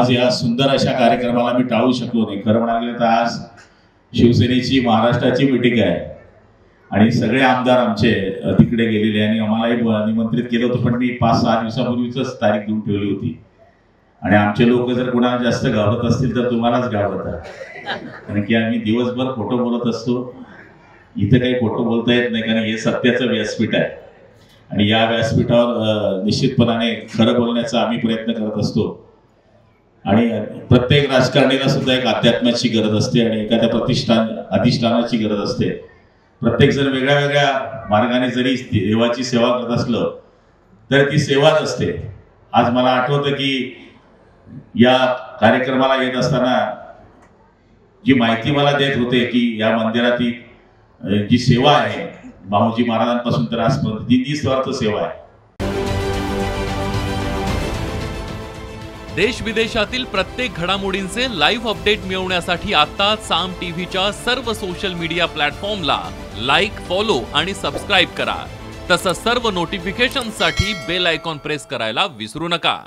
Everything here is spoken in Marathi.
आज या सुंदर अशा कार्यक्रमाला मी टाळू शकलो नाही। खरं म्हणायला गेलं तर आज शिवसेनेची महाराष्ट्राची मीटिंग आहे आणि सगळे आमदार आमचे तिकडे गेलेले आणि आम्हालाही निमंत्रित केलं होतं, पण मी 5-6 दिवसापूर्वीच तारीख देऊन ठेवली होती। आणि आमचे लोक जर कुणाला जास्त घाबरत असतील तर तुम्हालाच घाबरतात, कारण की आम्ही दिवसभर खोटं बोलत असतो। इथं काही खोटं बोलता येत नाही, कारण हे सत्याचं व्यासपीठ आहे आणि या व्यासपीठावर निश्चितपणाने खरं बोलण्याचा आम्ही प्रयत्न करत असतो। आणि प्रत्येक राजकारणीला सुद्धा एक अध्यात्माची गरज असते आणि एखाद्या अधिष्ठानाची गरज असते। प्रत्येक जण वेगळ्या वेगळ्या मार्गाने जरी देवाची सेवा करत असलं तर ती सेवाच असते। आज मला आठवतं की या कार्यक्रमाला येत असताना जी माहिती मला देत होते की या मंदिरातील जी सेवा आहे बाहूजी महाराजांपासून तर आजपर्यंत ती निस्वार्थ सेवा आहे। देश विदेशातील प्रत्येक घडामोडींचे लाईव्ह अपडेट मिळवण्यासाठी आता साम टीव्हीच्या सर्व सोशल मीडिया प्लॅटफॉर्मला लाईक, फॉलो आणि सबस्क्राईब करा। तसंच सर्व नोटिफिकेशनसाठी बेल आयकॉन प्रेस करायला विसरू नका।